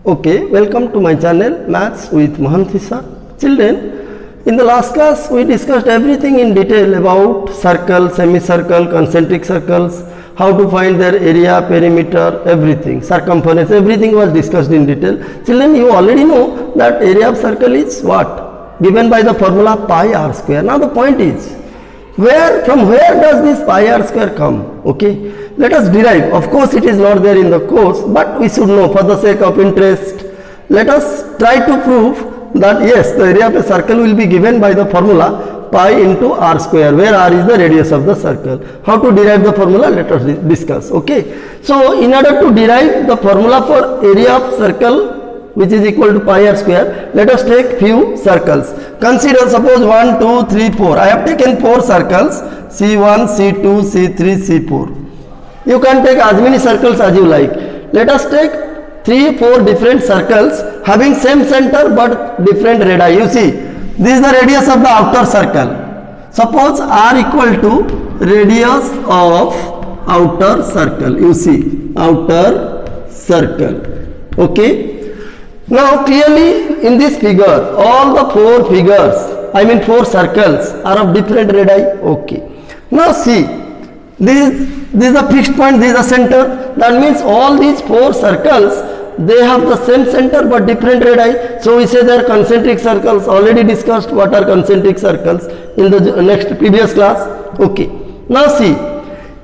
Okay, welcome to my channel Maths with Mohanty sir. Children, in the last class we discussed everything in detail about circle, semicircle, concentric circles, how to find their area, perimeter, everything, circumference, everything was discussed in detail. Children, you already know that area of circle is what? Given by the formula pi r square. Now the point is, from where does this pi r square come? Okay, let us derive. Of course it is not there in the course, but we should know for the sake of interest. Let us try to prove that yes, the area of a circle will be given by the formula pi into r square, where r is the radius of the circle. How to derive the formula? Let us discuss. Okay, so in order to derive the formula for area of circle, which is equal to pi r square, let us take few circles. Consider, suppose 1, 2, 3, 4. I have taken 4 circles, C1, C2, C3, C4. You can take as many circles as you like. Let us take 3, 4 different circles having same center but different radii. You see, this is the radius of the outer circle. Suppose r equal to radius of outer circle. You see, outer circle. Okay. Now clearly in this figure, all the 4 figures, I mean 4 circles are of different radii. Okay. Now see, this is a fixed point, this is a center. That means all these 4 circles, they have the same center but different radii. So we say they are concentric circles. Already discussed what are concentric circles in the next previous class. Okay. Now see,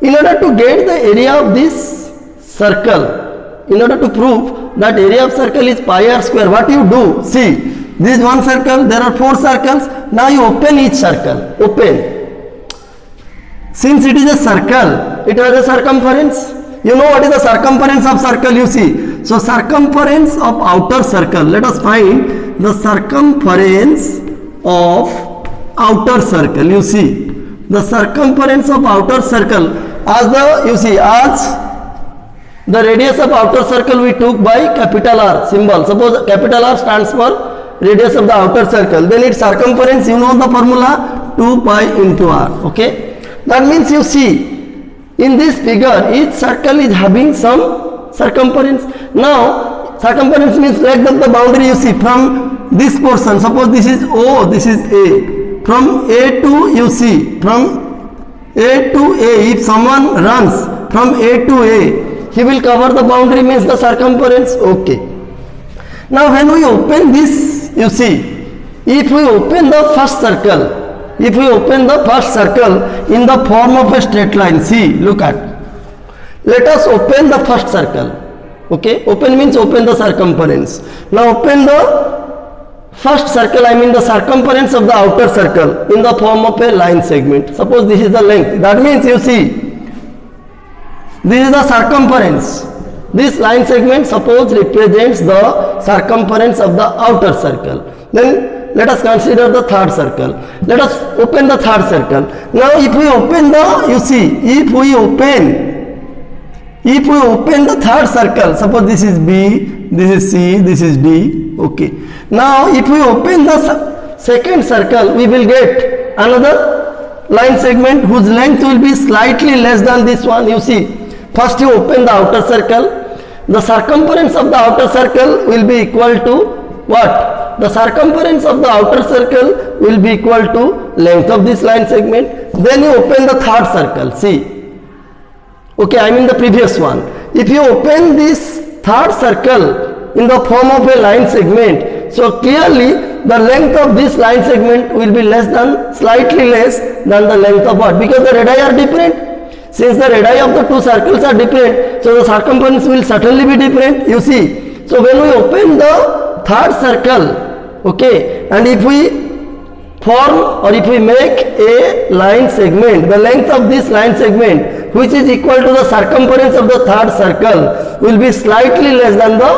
in order to get the area of this circle, in order to prove that area of circle is pi r square, what you do? See, this is one circle, there are 4 circles. Now you open each circle. Open. Since it is a circle, it has a circumference. You know what is the circumference of circle, you see. So circumference of outer circle. Let us find the circumference of outer circle. You see, the circumference of outer circle as the radius of outer circle we took by capital R symbol. Suppose capital R stands for radius of the outer circle. Then its circumference, you know the formula, 2 pi into R. Okay. That means you see, in this figure, each circle is having some circumference. Now, circumference means length of the boundary, you see, from this portion. Suppose this is O, this is A. From A to, you see, from A to A, if someone runs from A to A, he will cover the boundary, means the circumference. Okay. Now when we open this, you see, if we open the first circle, in the form of a straight line, see, look at. Let us open the first circle. Okay, open means open the circumference. Now open the first circle, I mean the circumference of the outer circle in the form of a line segment. Suppose this is the length. That means you see, this is the circumference. This line segment, suppose, represents the circumference of the outer circle. Then let us consider the third circle. Let us open the third circle. Now if we open the, you see, if we open the third circle, suppose this is B, this is C, this is D. Okay. Now if we open the second circle, we will get another line segment whose length will be slightly less than this one. You see, first you open the outer circle. The circumference of the outer circle will be equal to what? The circumference of the outer circle will be equal to length of this line segment. Then you open the third circle. See. Okay, I mean the previous one. If you open this third circle in the form of a line segment, so clearly the length of this line segment will be slightly less than the length of what? Because the radii are different. Since the radii of the 2 circles are different, so the circumference will certainly be different. You see. So when we open the third circle, okay, and if we form or if we make a line segment, the length of this line segment, which is equal to the circumference of the third circle, will be slightly less than the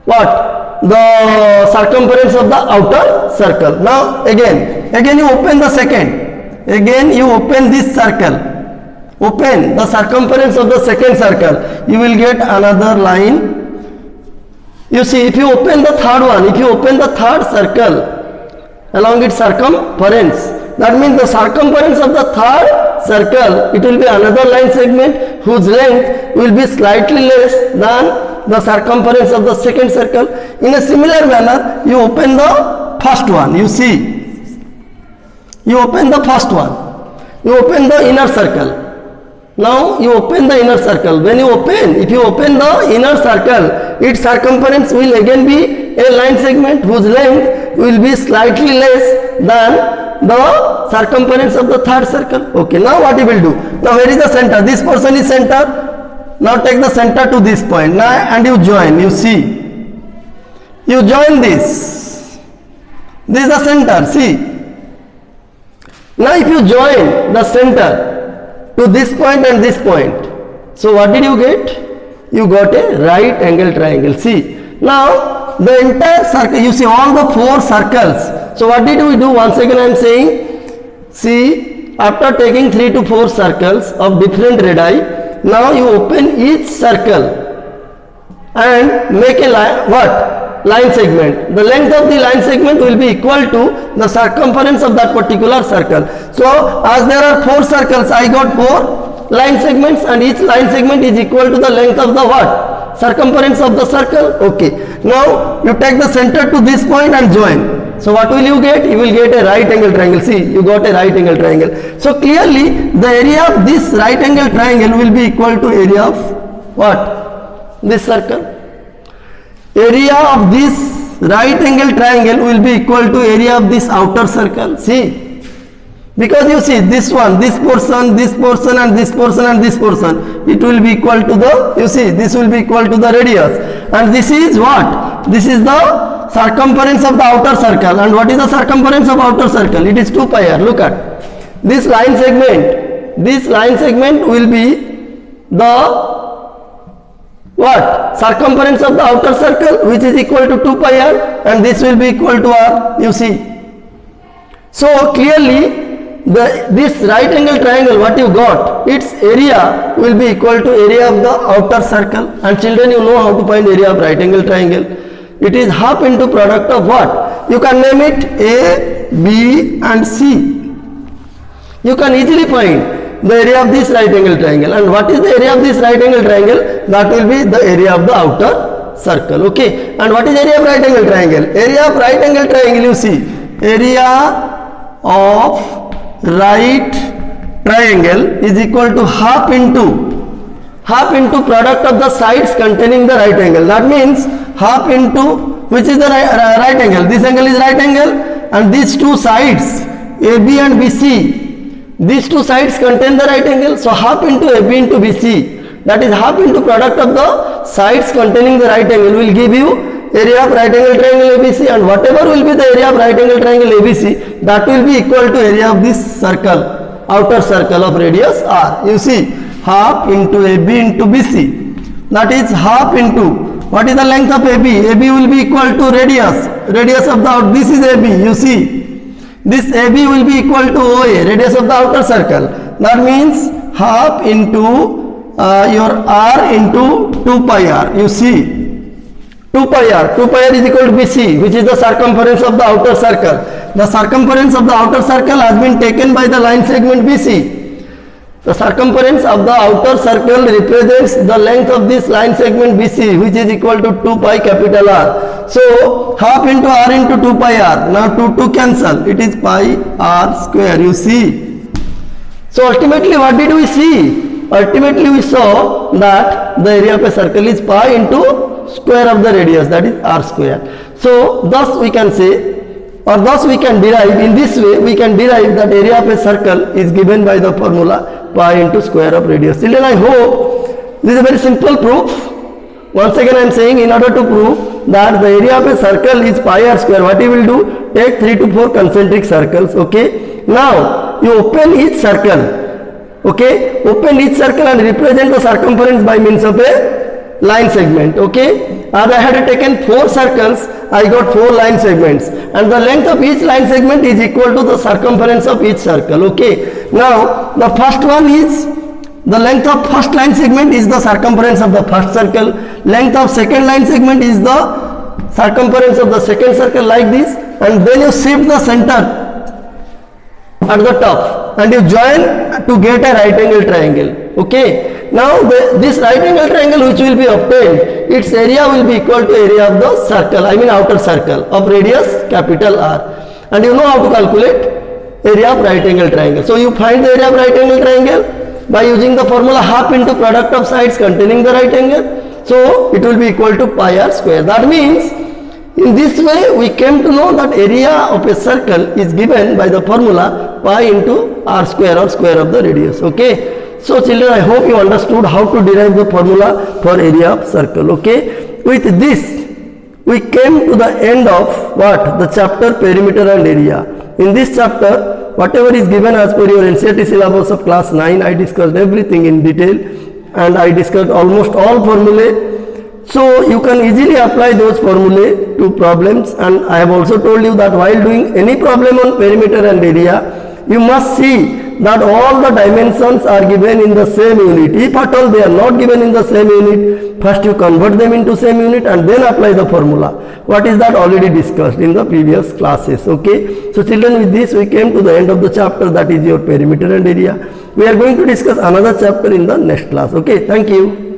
what? The circumference of the outer circle. Now again you open the second. Again you open this circle. Open the circumference of the second circle. You will get another line. You see, if you open the third one, if you open the third circle along its circumference, that means the circumference of the third circle, it will be another line segment whose length will be slightly less than the circumference of the second circle. In a similar manner, you open the first one. You see, you open the first one. You open the inner circle. Now you open the inner circle. When you open, if you open the inner circle, its circumference will again be a line segment whose length will be slightly less than the circumference of the third circle. Okay, now what you will do? Now where is the center? This portion is center. Now take the center to this point. Now and you join. You see, you join this. This is the center. See. Now if you join the center to this point and this point, so what did you get? You got a right angle triangle. See. Now the entire circle, you see all the four circles. So what did we do? Once again I am saying, see, after taking 3 to 4 circles of different radii, now you open each circle and make a line, what? Line segment. The length of the line segment will be equal to the circumference of that particular circle. So as there are 4 circles, I got 4 line segments, and each line segment is equal to the length of the what? Circumference of the circle. Okay. Now you take the center to this point and join. So what will you get? You will get a right angle triangle. See, you got a right angle triangle. So clearly the area of this right angle triangle will be equal to area of what? This circle. Area of this right angle triangle will be equal to area of this outer circle. See, because you see this one, this portion and this portion and this portion, it will be equal to the, you see, this will be equal to the radius, and this is what? This is the circumference of the outer circle. And what is the circumference of outer circle? It is 2 pi r. Look at this line segment. This line segment will be the what? Circumference of the outer circle, which is equal to 2 pi r, and this will be equal to r. You see. So clearly this right angle triangle, what you got, its area will be equal to area of the outer circle. And children, you know how to find area of right angle triangle. It is half into product of what? You can name it A, B and C. You can easily find the area of this right angle triangle. And what is the area of this right angle triangle? That will be the area of the outer circle. Okay. And what is area of right angle triangle? Area of right angle triangle, you see, area of right triangle is equal to half into product of the sides containing the right angle. That means half into, which is the right angle. This angle is right angle, and these two sides AB and BC, these two sides contain the right angle. So half into AB into BC, that is half into product of the sides containing the right angle, will give you area of right angle triangle ABC, and whatever will be the area of right angle triangle ABC, that will be equal to area of this circle, outer circle of radius r. You see, half into AB into BC, that is half into, what is the length of AB? AB will be equal to radius of the outer, this is AB, you see, this AB will be equal to OA, radius of the outer circle. That means half into your r into 2 pi r, you see, 2 pi r is equal to BC, which is the circumference of the outer circle. The circumference of the outer circle has been taken by the line segment BC. The circumference of the outer circle represents the length of this line segment BC, which is equal to 2 pi capital R. So half into r into 2 pi r. Now 2 cancel. It is pi r square. You see. So ultimately, what did we see? Ultimately, we saw that the area of a circle is pi into square of the radius, that is r square. So thus we can say, or thus we can derive, in this way we can derive that area of a circle is given by the formula pi into square of radius. Children, I hope this is a very simple proof. Once again I am saying, in order to prove that the area of a circle is pi r square, what you will do? Take 3 to 4 concentric circles. Okay. Now you open each circle. Okay. Open each circle and represent the circumference by means of a line segment. Okay. As I had taken 4 circles, I got 4 line segments, and the length of each line segment is equal to the circumference of each circle. Okay. Now the first one is, the length of first line segment is the circumference of the first circle. Length of second line segment is the circumference of the second circle, like this, and then you shift the center at the top and you join to get a right angle triangle. Okay. Now this right angle triangle which will be obtained, its area will be equal to area of the circle, I mean outer circle of radius capital R. And you know how to calculate area of right angle triangle. So you find the area of right angle triangle by using the formula half into product of sides containing the right angle. So it will be equal to pi r square. That means in this way we came to know that area of a circle is given by the formula pi into r square or square of the radius. Okay. So children, I hope you understood how to derive the formula for area of circle. Okay. With this we came to the end of what? The chapter perimeter and area. In this chapter, whatever is given as per your NCERT syllabus of class 9, I discussed everything in detail and I discussed almost all formulae. So you can easily apply those formulae to problems, and I have also told you that while doing any problem on perimeter and area, you must see that all the dimensions are given in the same unit. If at all they are not given in the same unit, first you convert them into same unit and then apply the formula. What is that? Already discussed in the previous classes. Okay. So children, with this we came to the end of the chapter, that is your perimeter and area. We are going to discuss another chapter in the next class. Okay. Thank you.